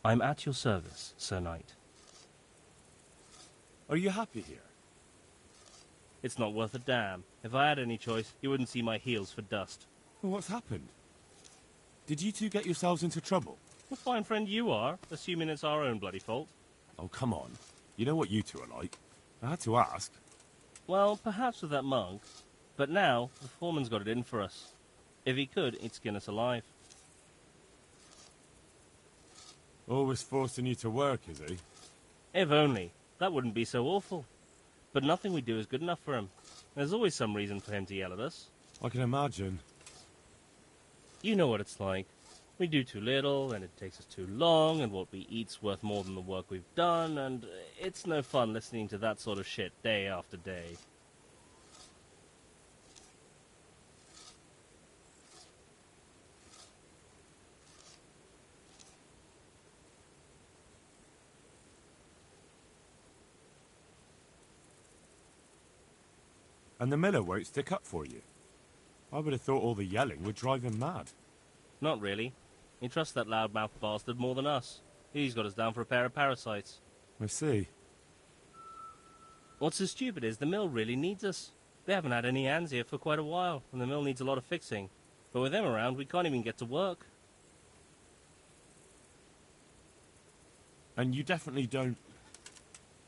I'm at your service, Sir Knight. Are you happy here? It's not worth a damn. If I had any choice, you wouldn't see my heels for dust. Well, what's happened? Did you two get yourselves into trouble? What fine friend you are, assuming it's our own bloody fault. Oh, come on. You know what you two are like. I had to ask. Well, perhaps with that monk. But now, the foreman's got it in for us. If he could, he'd skin us alive. Always forcing you to work, is he? If only. That wouldn't be so awful. But nothing we do is good enough for him. There's always some reason for him to yell at us. I can imagine. You know what it's like. We do too little, and it takes us too long, and what we eat's worth more than the work we've done, and it's no fun listening to that sort of shit day after day. And the miller won't stick up for you. I would have thought all the yelling would drive him mad. Not really. He trusts that loudmouth bastard more than us. He's got us down for a pair of parasites. I see. What's so stupid is the mill really needs us. They haven't had any hands here for quite a while, and the mill needs a lot of fixing. But with them around, we can't even get to work. And you definitely don't...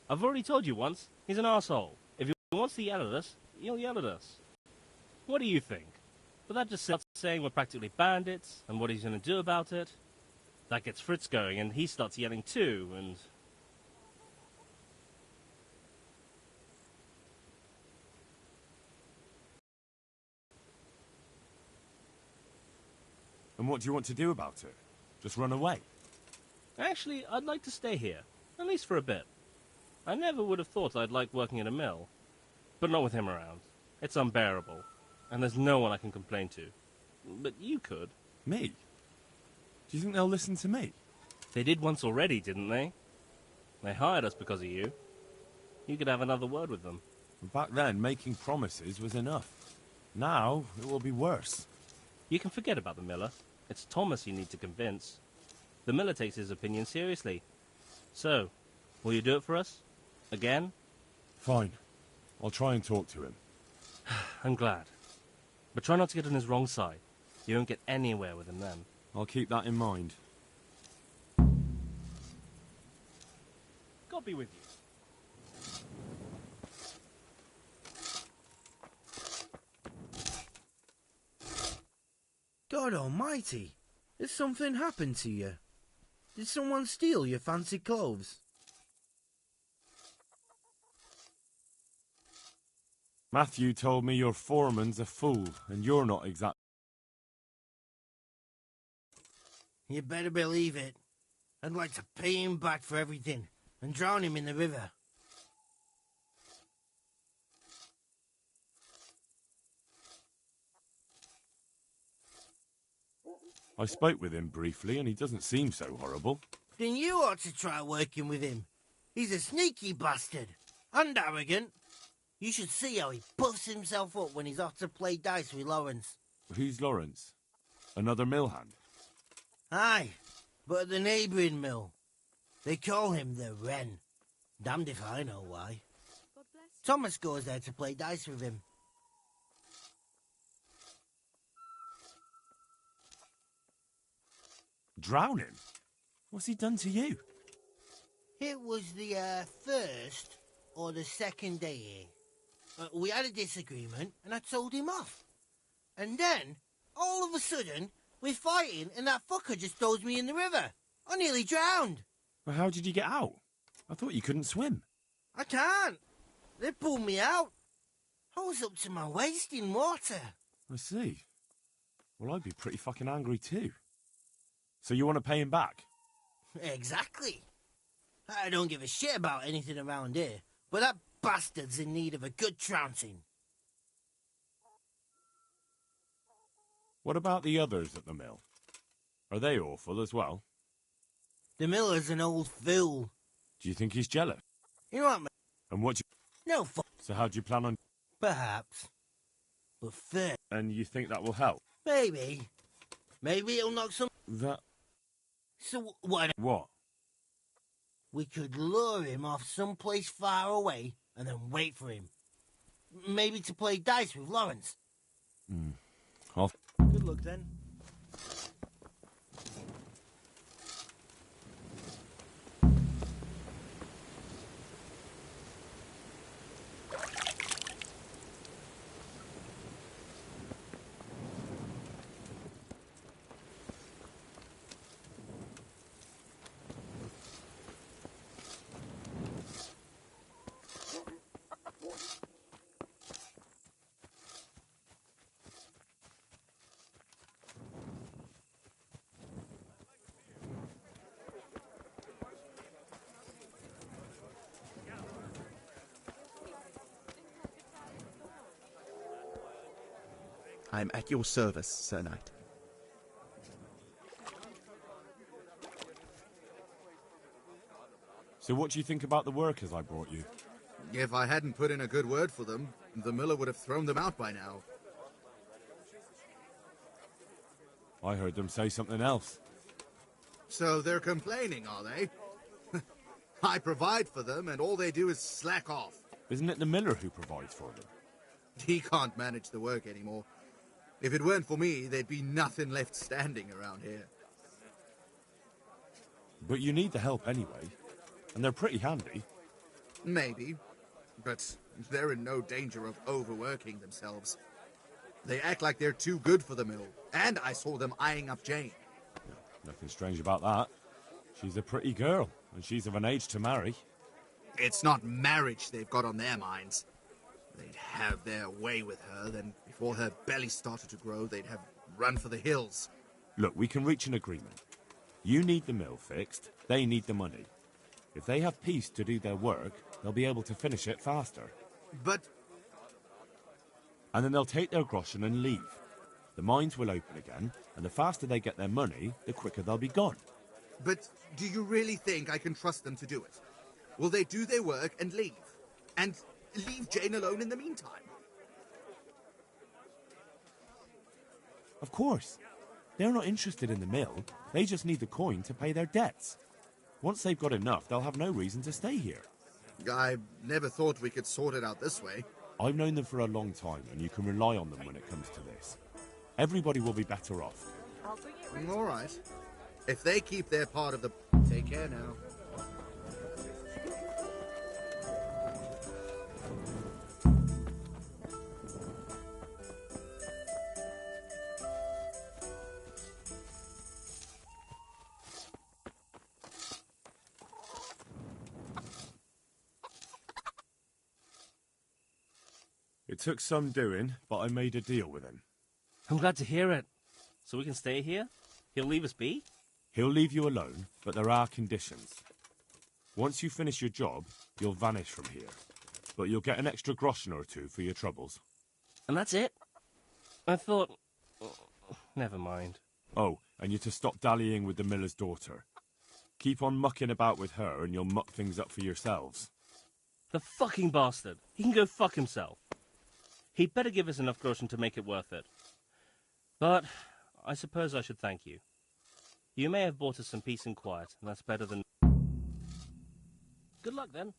I've already told you once, he's an arsehole. If he wants to yell at us, he'll yell at us. What do you think? But that just starts saying we're practically bandits, and what he's going to do about it. That gets Fritz going, and he starts yelling too, and... And what do you want to do about it? Just run away? Actually, I'd like to stay here, at least for a bit. I never would have thought I'd like working at a mill. But not with him around. It's unbearable, and there's no one I can complain to. But you could. Me? Do you think they'll listen to me? They did once already, didn't they? They hired us because of you. You could have another word with them. Back then, making promises was enough. Now, it will be worse. You can forget about the miller. It's Thomas you need to convince. The miller takes his opinion seriously. So, will you do it for us? Again? Fine. I'll try and talk to him. I'm glad. But try not to get on his wrong side. You won't get anywhere with him then. I'll keep that in mind. God be with you. God almighty! Has something happened to you? Did someone steal your fancy clothes? Matthew told me your foreman's a fool, and you're not exactly... You better believe it. I'd like to pay him back for everything, and drown him in the river. I spoke with him briefly, and he doesn't seem so horrible. Then you ought to try working with him. He's a sneaky bastard, and arrogant. You should see how he puffs himself up when he's off to play dice with Lawrence. Who's Lawrence? Another mill hand? Aye, but at the neighbouring mill. They call him the Wren. Damned if I know why. Thomas goes there to play dice with him. Drown him? What's he done to you? It was the first or the second day here. We had a disagreement and I told him off. And then, all of a sudden, we're fighting and that fucker just throws me in the river. I nearly drowned. Well, how did you get out? I thought you couldn't swim. I can't. They pulled me out. I was up to my waist in water. I see. Well, I'd be pretty fucking angry too. So you want to pay him back? Exactly. I don't give a shit about anything around here, but that bastard's in need of a good trouncing. What about the others at the mill? Are they awful as well? The miller's an old fool. Do you think he's jealous? You know what, mate? And what do you... No fuck. So how do you plan on... Perhaps. But first... And you think that will help? Maybe. Maybe it'll knock some... That... So what? What? We could lure him off someplace far away and then wait for him. Maybe to play dice with Lawrence. I'll... Good luck then. I am at your service, Sir Knight. So what do you think about the workers I brought you? If I hadn't put in a good word for them, the miller would have thrown them out by now. I heard them say something else. So they're complaining, are they? I provide for them, and all they do is slack off. Isn't it the miller who provides for them? He can't manage the work anymore. If it weren't for me, there'd be nothing left standing around here. But you need the help anyway. And they're pretty handy. Maybe, but they're in no danger of overworking themselves. They act like they're too good for the mill, and I saw them eyeing up Jane. Nothing strange about that. She's a pretty girl, and she's of an age to marry. It's not marriage they've got on their minds. They'd have their way with her, then before her belly started to grow, they'd have run for the hills. Look, we can reach an agreement. You need the mill fixed, they need the money. If they have peace to do their work, they'll be able to finish it faster. But And then they'll take their groschen and leave. The mines will open again, and the faster they get their money, the quicker they'll be gone. do you really think I can trust them to do it? Will they do their work and leave? And leave Jane alone in the meantime? Of course. They're not interested in the mill. They just need the coin to pay their debts. Once they've got enough, they'll have no reason to stay here. I never thought we could sort it out this way. I've known them for a long time, and you can rely on them when it comes to this. Everybody will be better off. All right. If they keep their part of the... Take care now. It took some doing, but I made a deal with him. I'm glad to hear it. So we can stay here? He'll leave us be? He'll leave you alone, but there are conditions. Once you finish your job, you'll vanish from here. But you'll get an extra groschen or two for your troubles. And that's it? I thought... Never mind. Oh, and you're to stop dallying with the miller's daughter. Keep on mucking about with her and you'll muck things up for yourselves. The fucking bastard. He can go fuck himself. He'd better give us enough groschen to make it worth it. But I suppose I should thank you. You may have bought us some peace and quiet, and that's better than... Good luck, then.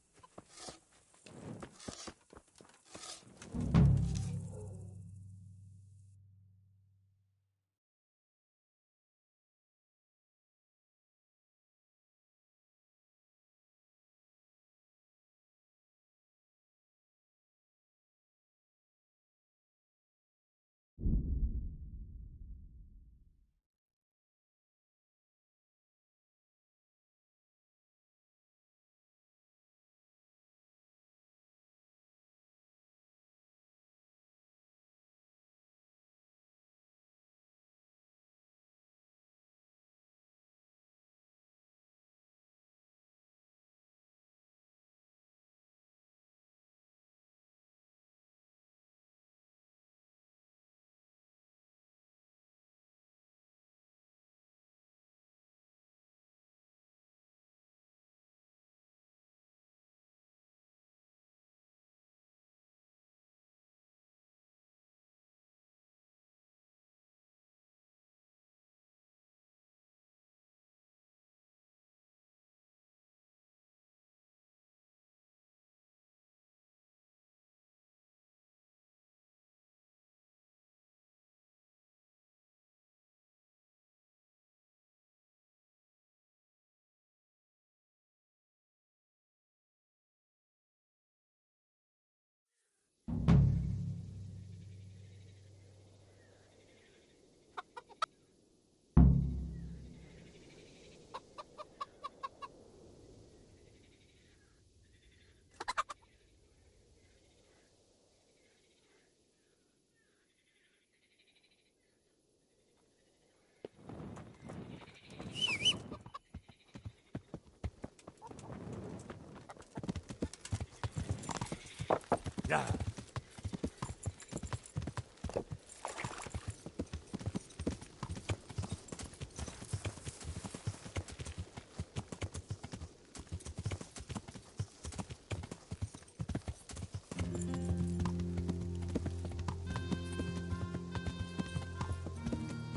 Yeah.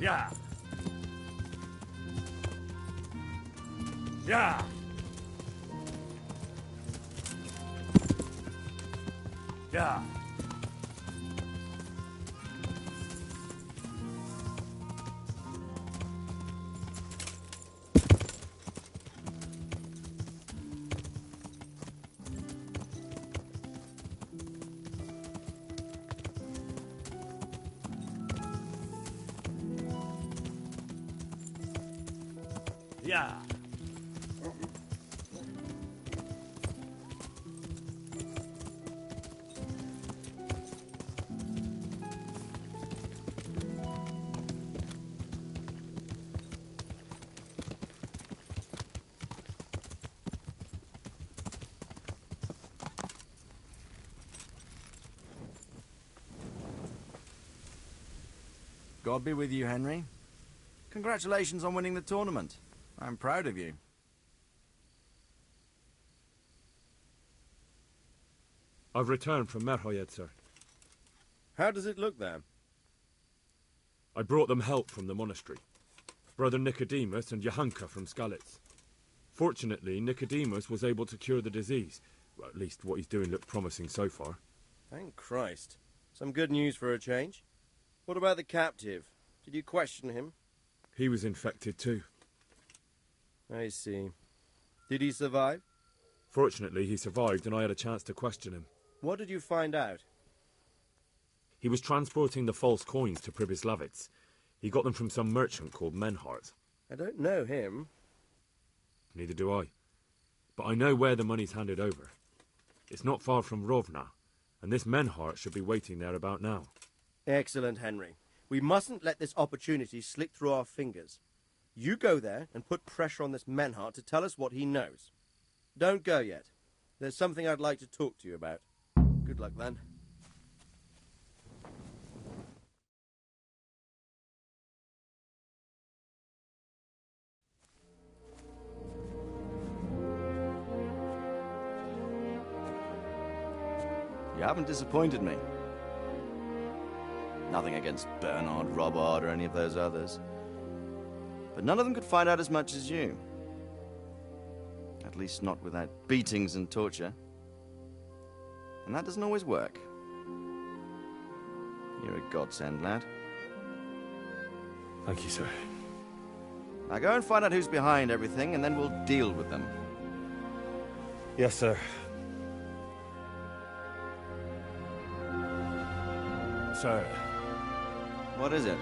Yeah. Yeah. Yeah. Yeah. God be with you, Henry. Congratulations on winning the tournament. I'm proud of you. I've returned from Merhoyed, sir. How does it look there? I brought them help from the monastery. Brother Nicodemus and Johanka from Skalitz. Fortunately, Nicodemus was able to cure the disease. Well, at least what he's doing looked promising so far. Thank Christ. Some good news for a change. What about the captive? Did you question him? He was infected too. I see. Did he survive? Fortunately, he survived and I had a chance to question him. What did you find out? He was transporting the false coins to Pribyslavitz. He got them from some merchant called Menhart. I don't know him. Neither do I. But I know where the money's handed over. It's not far from Rovna, and this Menhart should be waiting there about now. Excellent, Henry. We mustn't let this opportunity slip through our fingers. You go there and put pressure on this Menhart to tell us what he knows. Don't go yet. There's something I'd like to talk to you about. Good luck, then. You haven't disappointed me. Nothing against Bernard, Robard, or any of those others. But none of them could find out as much as you. At least not without beatings and torture. And that doesn't always work. You're a godsend, lad. Thank you, sir. Now go and find out who's behind everything, and then we'll deal with them. Yes, sir. Sir, What is it?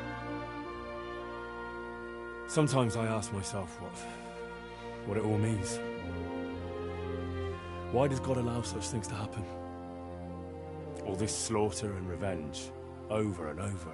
sometimes I ask myself what it all means. Why does God allow such things to happen? All this slaughter and revenge, over and over.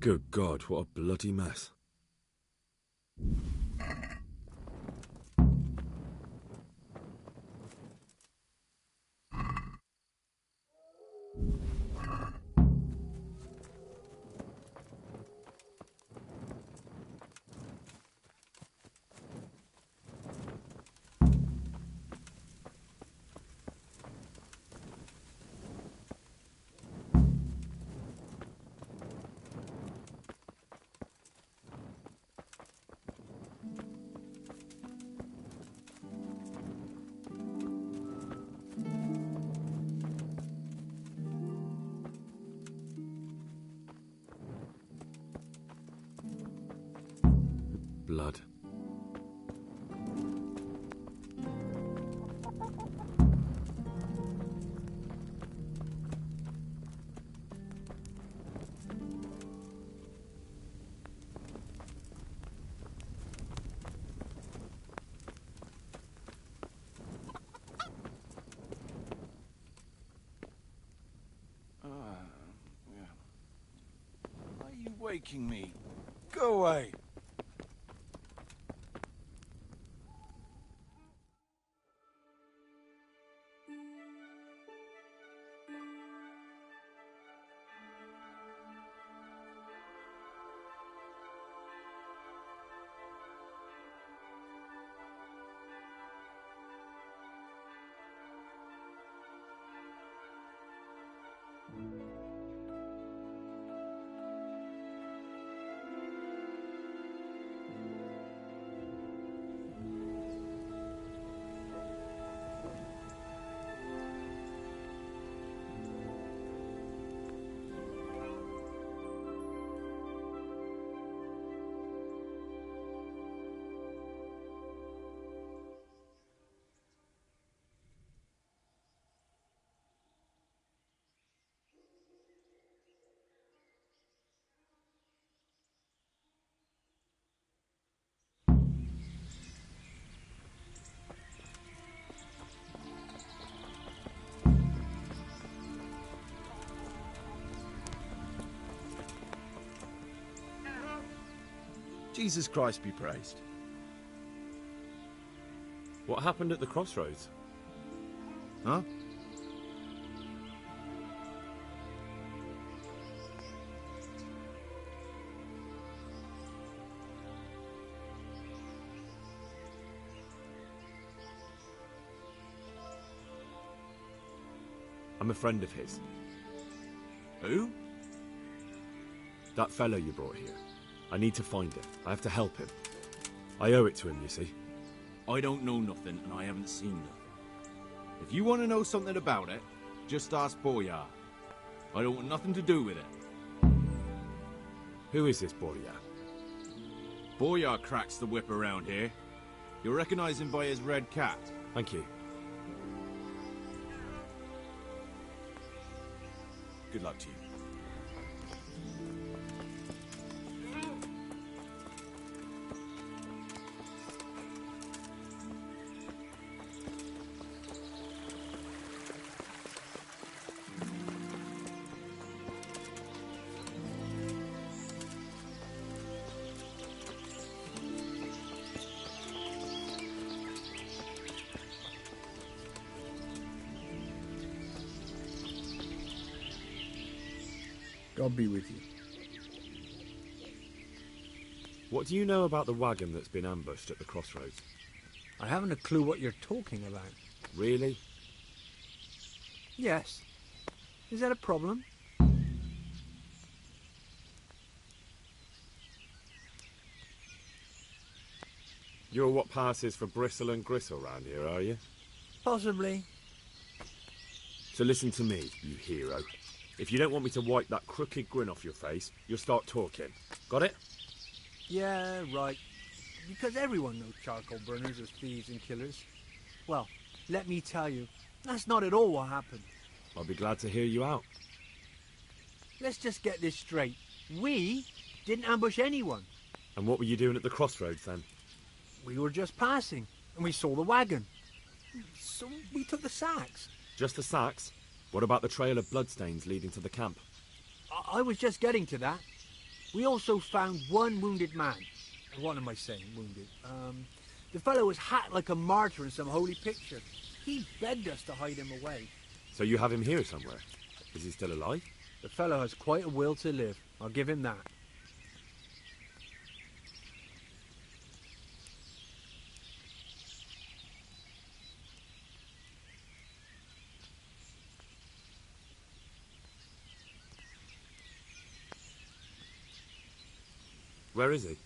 Good God, what a bloody mess. Blood. Why are you waking me? Go away. Jesus Christ be praised. What happened at the crossroads? Huh? I'm a friend of his. Who? That fellow you brought here. I need to find him. I have to help him. I owe it to him, you see. I don't know nothing, and I haven't seen nothing. If you want to know something about it, just ask Boyar. I don't want nothing to do with it. Who is this Boyar? Boyar cracks the whip around here. You'll recognize him by his red cat. Thank you. Good luck to you. God be with you. What do you know about the wagon that's been ambushed at the crossroads? I haven't a clue what you're talking about. Really? Yes. Is that a problem? You're what passes for bristle and gristle round here, are you? Possibly. So listen to me, you hero. If you don't want me to wipe that crooked grin off your face, you'll start talking. Got it? Yeah, right. Because everyone knows charcoal burners as thieves and killers. Well, let me tell you, that's not at all what happened. I'll be glad to hear you out. Let's just get this straight. We didn't ambush anyone. And what were you doing at the crossroads then? We were just passing, and we saw the wagon. So we took the sacks. Just the sacks? What about the trail of bloodstains leading to the camp? I was just getting to that. We also found one wounded man. What am I saying, wounded? The fellow was hacked like a martyr in some holy picture. He begged us to hide him away. So you have him here somewhere? Is he still alive? The fellow has quite a will to live. I'll give him that. Where is he?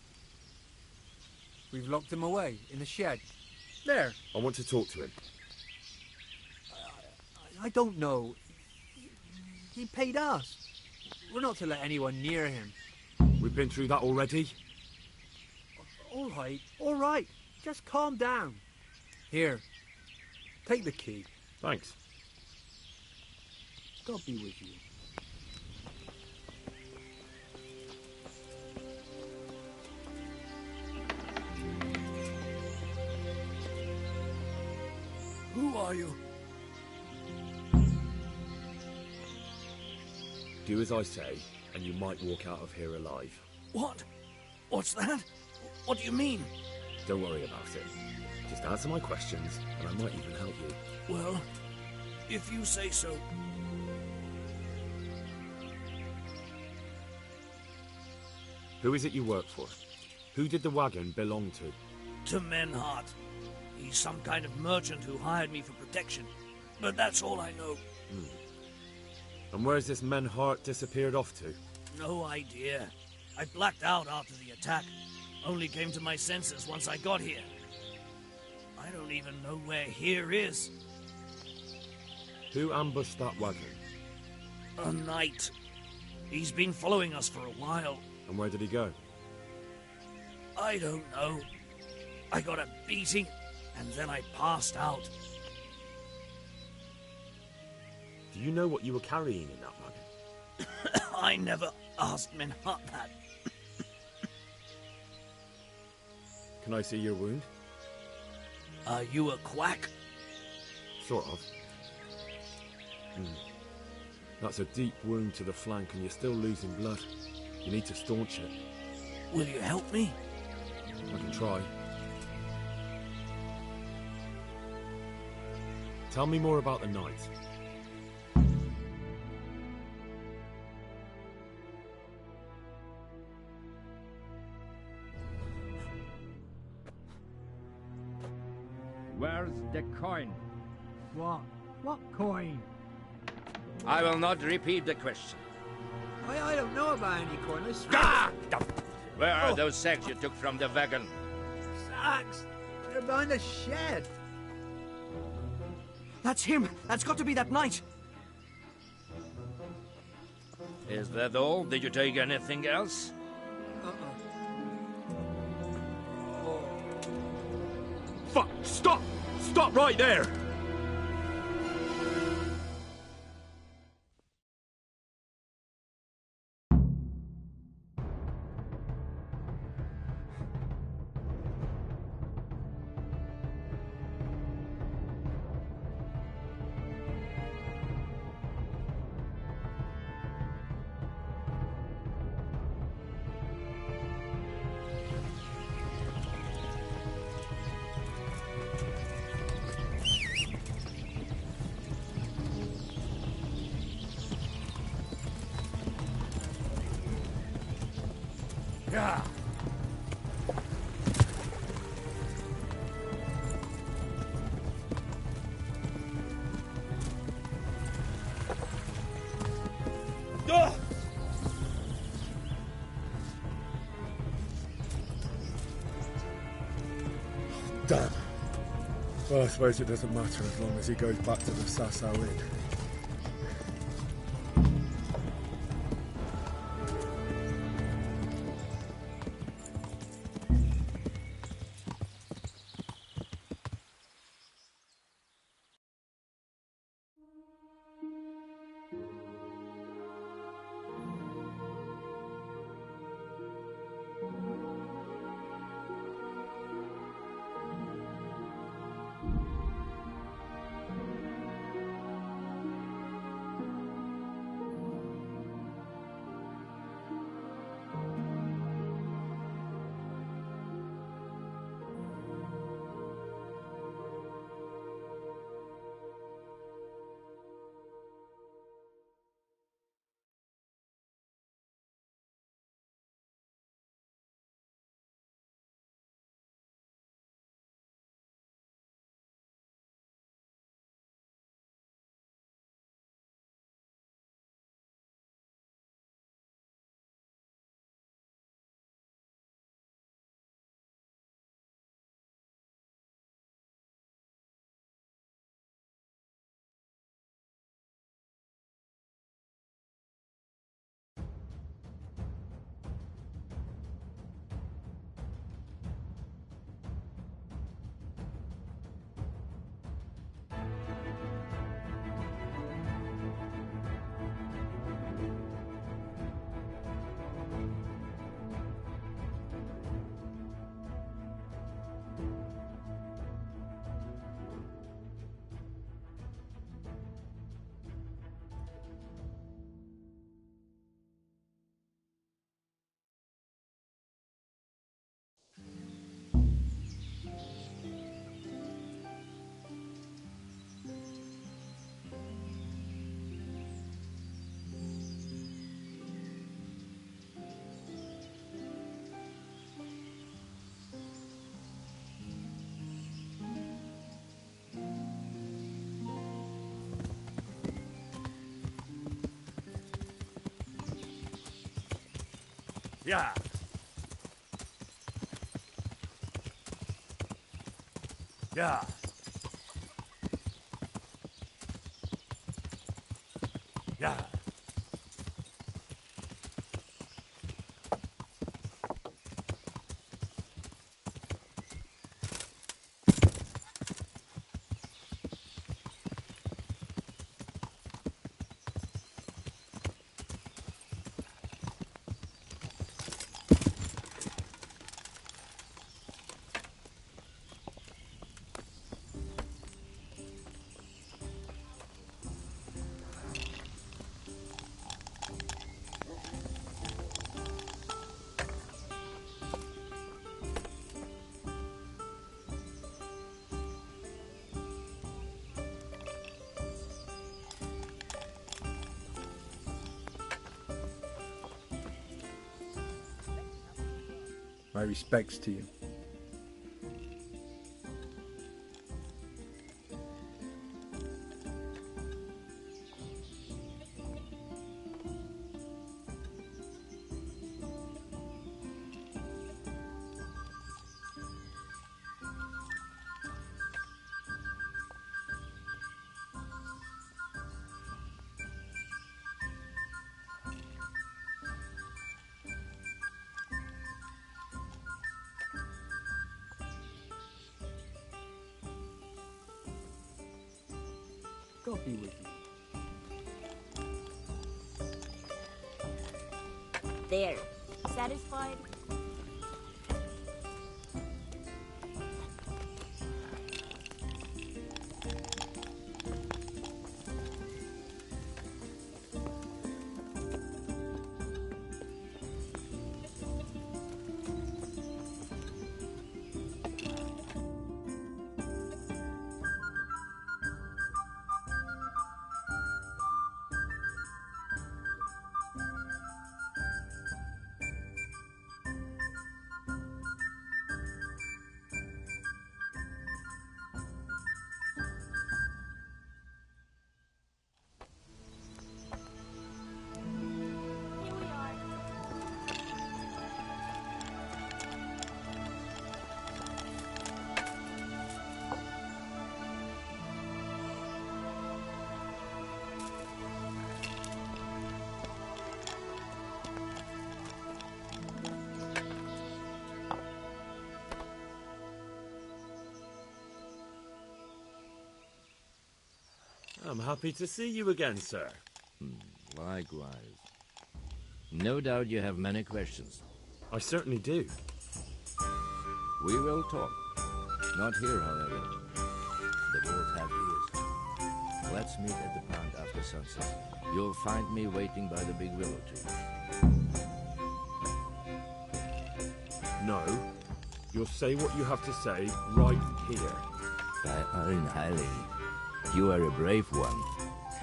We've locked him away in the shed. There. I want to talk to him. I don't know. He paid us. We're not to let anyone near him. We've been through that already. All right. Just calm down. Here. Take the key. Thanks. God be with you. Who are you? Do as I say, and you might walk out of here alive. What? What's that? What do you mean? Don't worry about it. Just answer my questions, and I might even help you. Well, if you say so. Who is it you work for? Who did the wagon belong to? To Menhart. He's some kind of merchant who hired me for protection. But that's all I know. And where's this Menhart disappeared off to? No idea. I blacked out after the attack. Only came to my senses once I got here. I don't even know where here is. Who ambushed that wagon? A knight. He's been following us for a while. And where did he go? I don't know. I got a beating, and then I passed out. Do you know what you were carrying in that wagon? I never asked Menhart that. Can I see your wound? Are you a quack? Sort of. That's a deep wound to the flank and you're still losing blood. You need to staunch it. Will you help me? I can try. Tell me more about the night. Where's the coin? What? What coin? I will not repeat the question. I don't know about any coin. I swear. Ah! Where are those sacks you took from the wagon? Sacks? They're behind the shed. That's him! That's got to be that knight! Is that all? Did you take anything else? Fuck! Stop! Stop right there! Yeah. Damn. Well, I suppose it doesn't matter as long as he goes back to the Sasau Inn. Yeah. Yeah. Yeah. My respects to you. God be with you. There. Satisfied? I'm happy to see you again, sir. Likewise. No doubt you have many questions. I certainly do. We will talk. Not here, however. They both have ears. Let's meet at the pond after sunset. You'll find me waiting by the big willow tree. No. You'll say what you have to say right here. By Arnheiling. You are a brave one.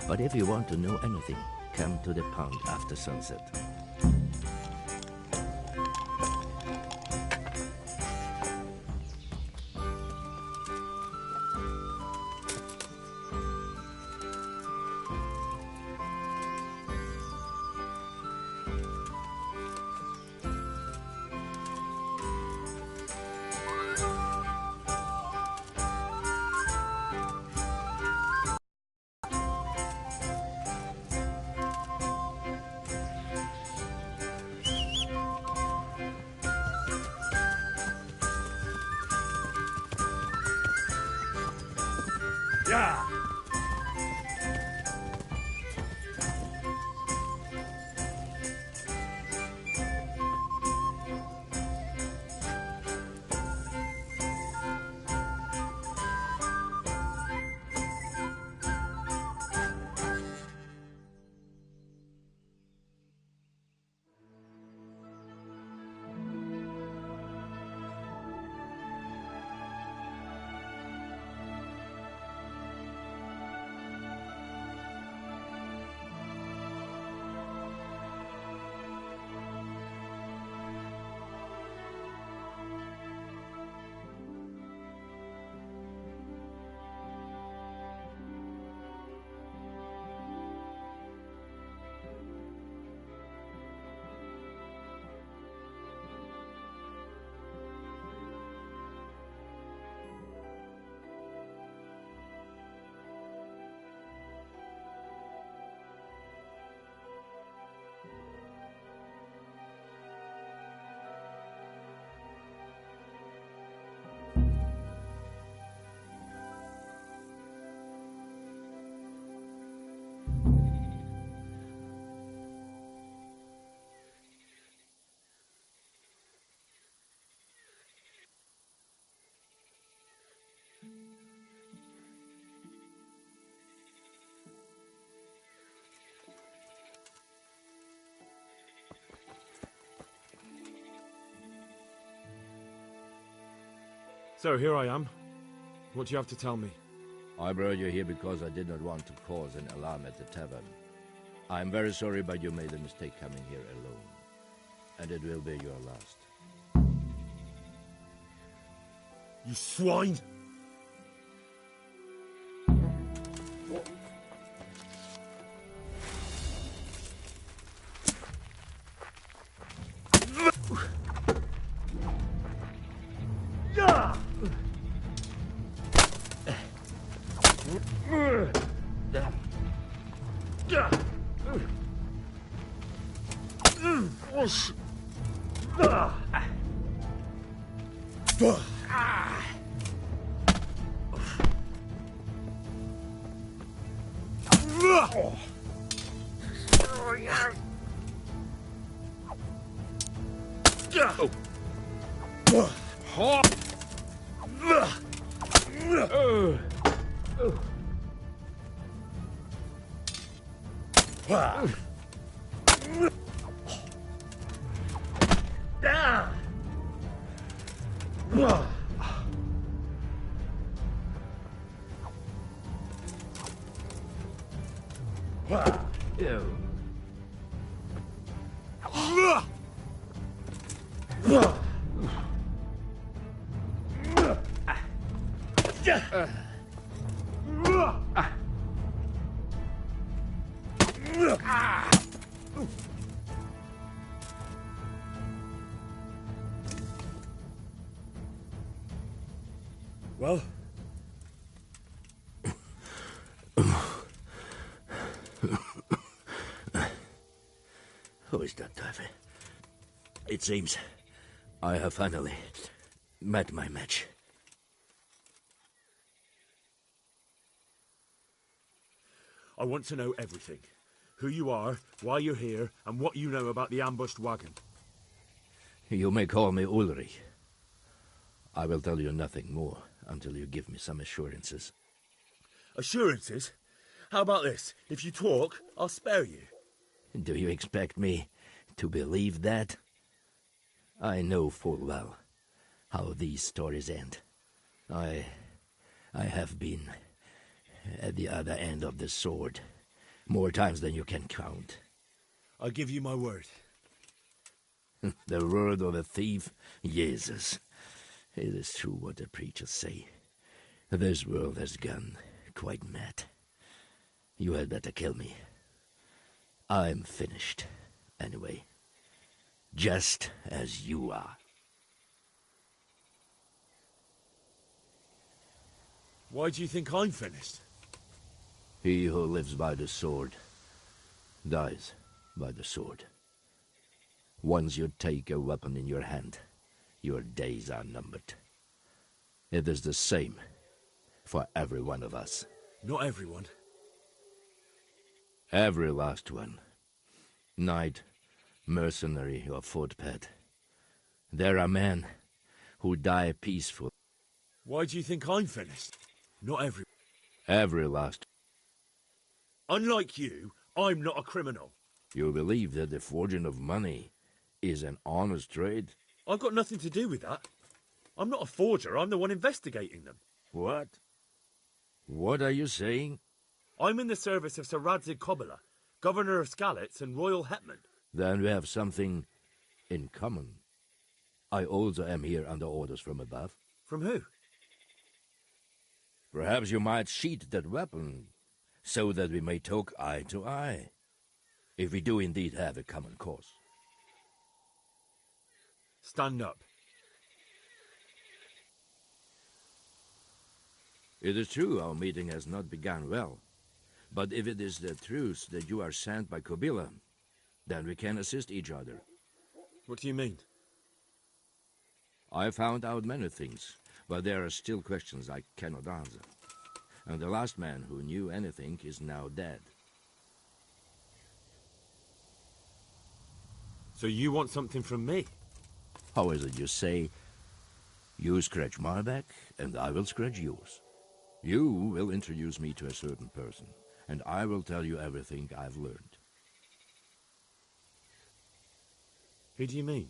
But if you want to know anything, come to the pond after sunset. So here I am. What do you have to tell me? I brought you here because I did not want to cause an alarm at the tavern. I'm very sorry, but you made a mistake coming here alone. And it will be your last. You swine! Well? Who is that, Davy? It seems I have finally met my match. I want to know everything. Who you are, why you're here, and what you know about the ambushed wagon. You may call me Ulrich. I will tell you nothing more until you give me some assurances. Assurances? How about this? If you talk, I'll spare you. Do you expect me to believe that? I know full well how these stories end. I have been at the other end of the sword more times than you can count. I give you my word. The word of a thief? Jesus. It is true what the preachers say. This world has gone quite mad. You had better kill me. I'm finished, anyway. Just as you are. Why do you think I'm finished? He who lives by the sword dies by the sword. Once you take a weapon in your hand, your days are numbered. It is the same for every one of us. Not everyone. Every last one. Knight, mercenary, or footpad. There are men who die peaceful. Why do you think I'm finished? Not everyone. Every last. Unlike you, I'm not a criminal. You believe that the forging of money is an honest trade? I've got nothing to do with that. I'm not a forger, I'm the one investigating them. What? What are you saying? I'm in the service of Sir Radzig Kobyla, Governor of Skalitz and Royal Hetman. Then we have something in common. I also am here under orders from above. From who? Perhaps you might sheath that weapon, so that we may talk eye to eye, if we do indeed have a common cause. Stand up. It is true our meeting has not begun well, but if it is the truth that you are sent by Kobyla, then we can assist each other. What do you mean? I found out many things, but there are still questions I cannot answer. And the last man who knew anything is now dead. So you want something from me? How is it you say, you scratch my back, and I will scratch yours? You will introduce me to a certain person, and I will tell you everything I've learned. Who do you mean?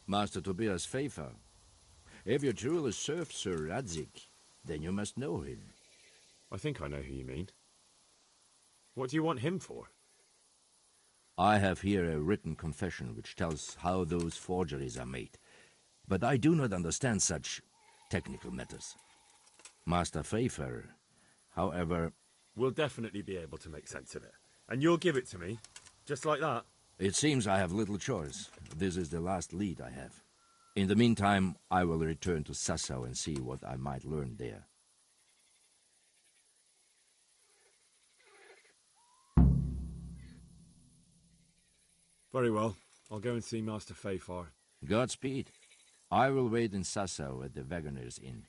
Master Tobias Pfeiffer. If you truly serve Sir Radzig, then you must know him. I think I know who you mean. What do you want him for? I have here a written confession which tells how those forgeries are made, but I do not understand such technical matters. Master Freyfarer, however... We'll definitely be able to make sense of it. And you'll give it to me, just like that? It seems I have little choice. This is the last lead I have. In the meantime, I will return to Sasau and see what I might learn there. Very well. I'll go and see Master Freyfarer. Godspeed. I will wait in Sasau at the Wagoner's Inn.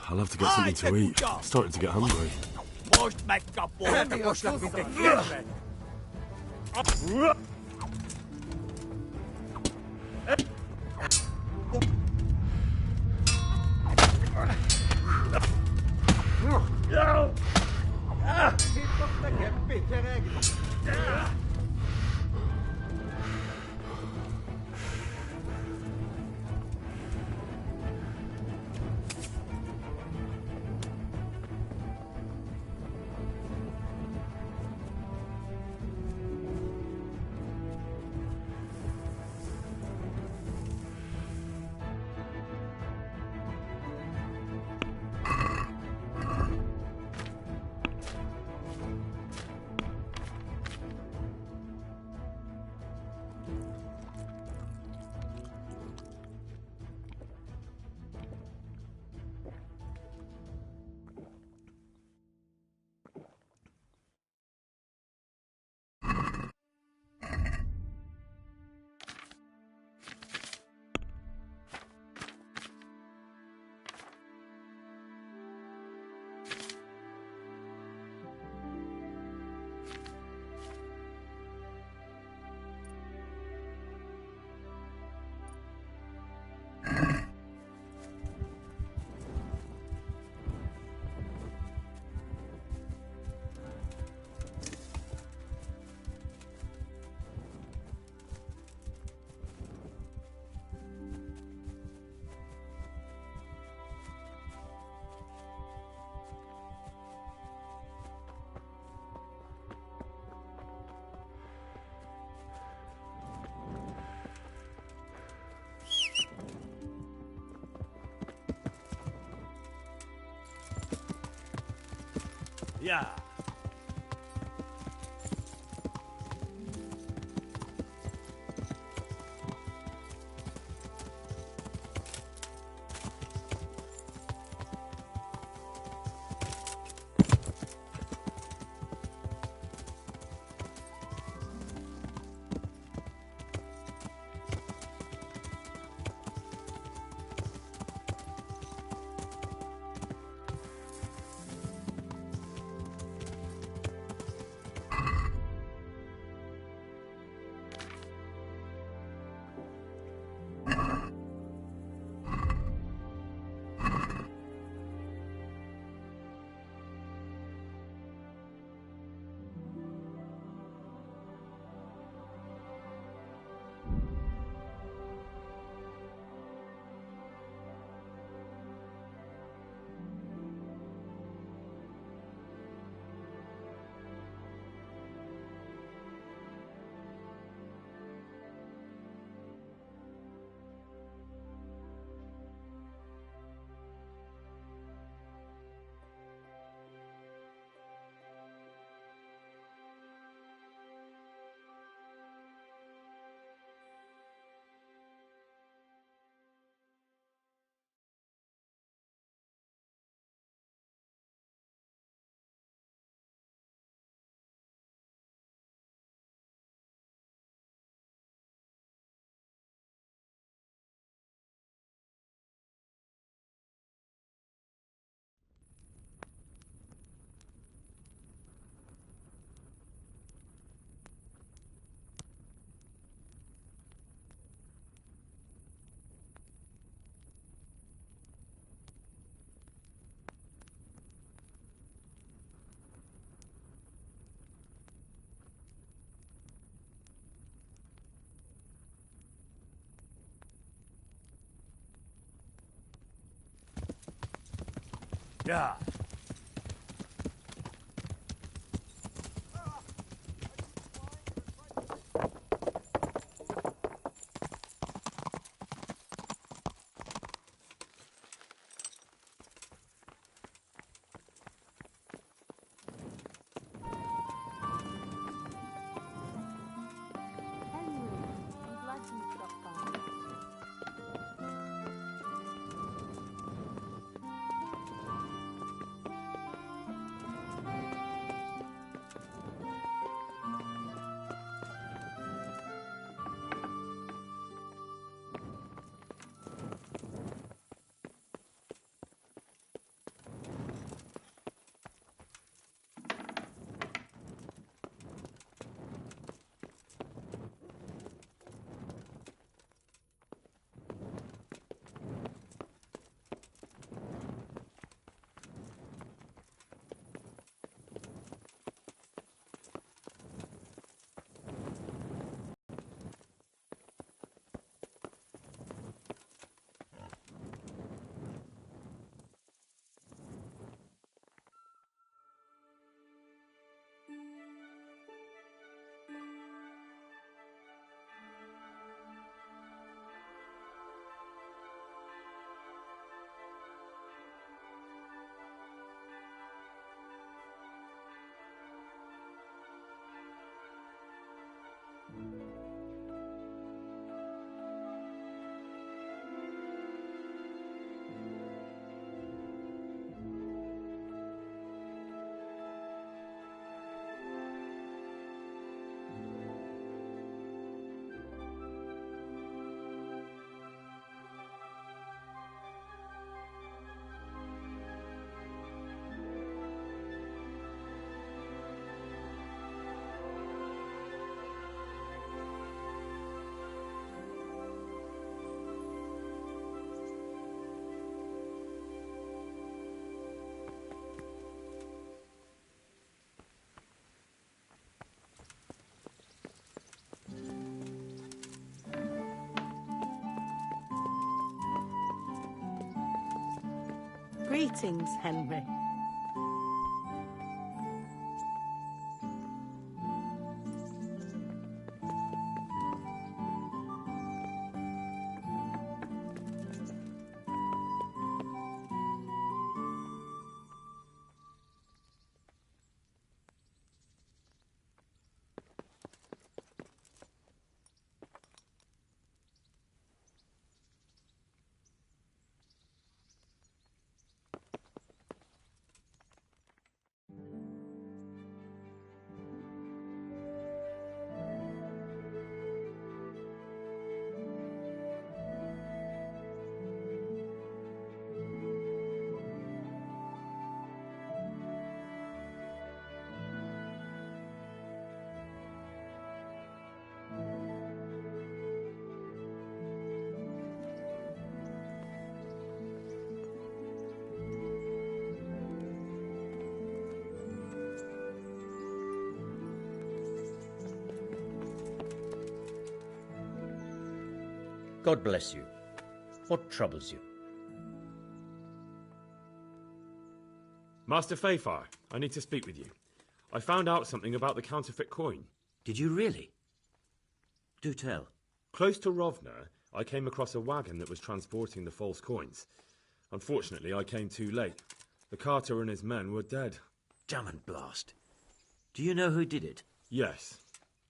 I'll have to get something to eat. I'm starting to get hungry. Yeah. Yeah. Greetings, Henry. God bless you. What troubles you? Master Fayfire, I need to speak with you. I found out something about the counterfeit coin. Did you really? Do tell. Close to Rovna, I came across a wagon that was transporting the false coins. Unfortunately, I came too late. The carter and his men were dead. Damn and blast. Do you know who did it? Yes.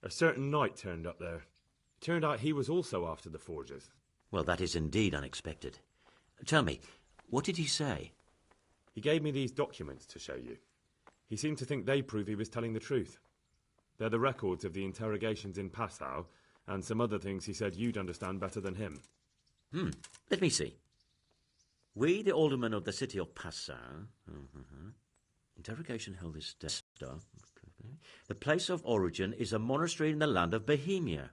A certain knight turned up there. It turned out he was also after the forgers. Well, that is indeed unexpected. Tell me, what did he say? He gave me these documents to show you. He seemed to think they prove he was telling the truth. They're the records of the interrogations in Passau, and some other things he said you'd understand better than him. Let me see. We, the aldermen of the city of Passau... Interrogation held this day. The place of origin is a monastery in the land of Bohemia.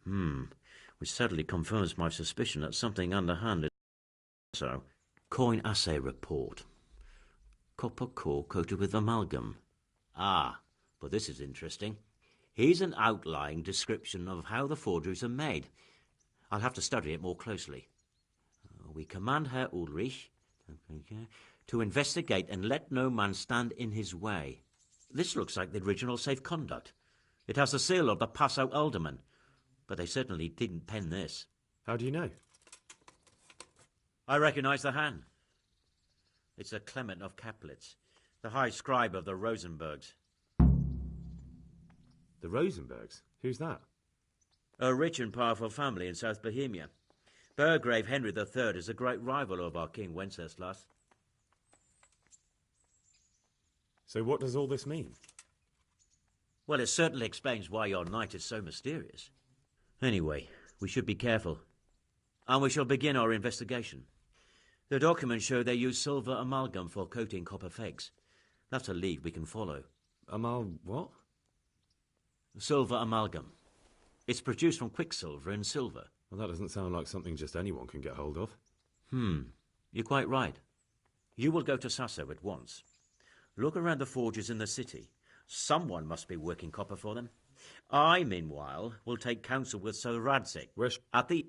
Which certainly confirms my suspicion that something underhand is... So, coin assay report. Copper core coated with amalgam. Ah, but this is interesting. Here's an outline description of how the forgeries are made. I'll have to study it more closely. We command Herr Ulrich to investigate and let no man stand in his way. This looks like the original safe conduct. It has the seal of the Passau alderman, but they certainly didn't pen this. How do you know? I recognize the hand. It's a Clement of Kaplitz, the high scribe of the Rosenbergs. The Rosenbergs? Who's that? A rich and powerful family in South Bohemia. Burgrave Henry III is a great rival of our King Wenceslas. So what does all this mean? Well, it certainly explains why your knight is so mysterious. Anyway, we should be careful. And we shall begin our investigation. The documents show they use silver amalgam for coating copper fakes. That's a lead we can follow. What? Silver amalgam. It's produced from quicksilver and silver. Well, that doesn't sound like something just anyone can get hold of. You're quite right. You will go to Sasso at once. Look around the forges in the city. Someone must be working copper for them. I, meanwhile, will take counsel with Sir Radzik at the...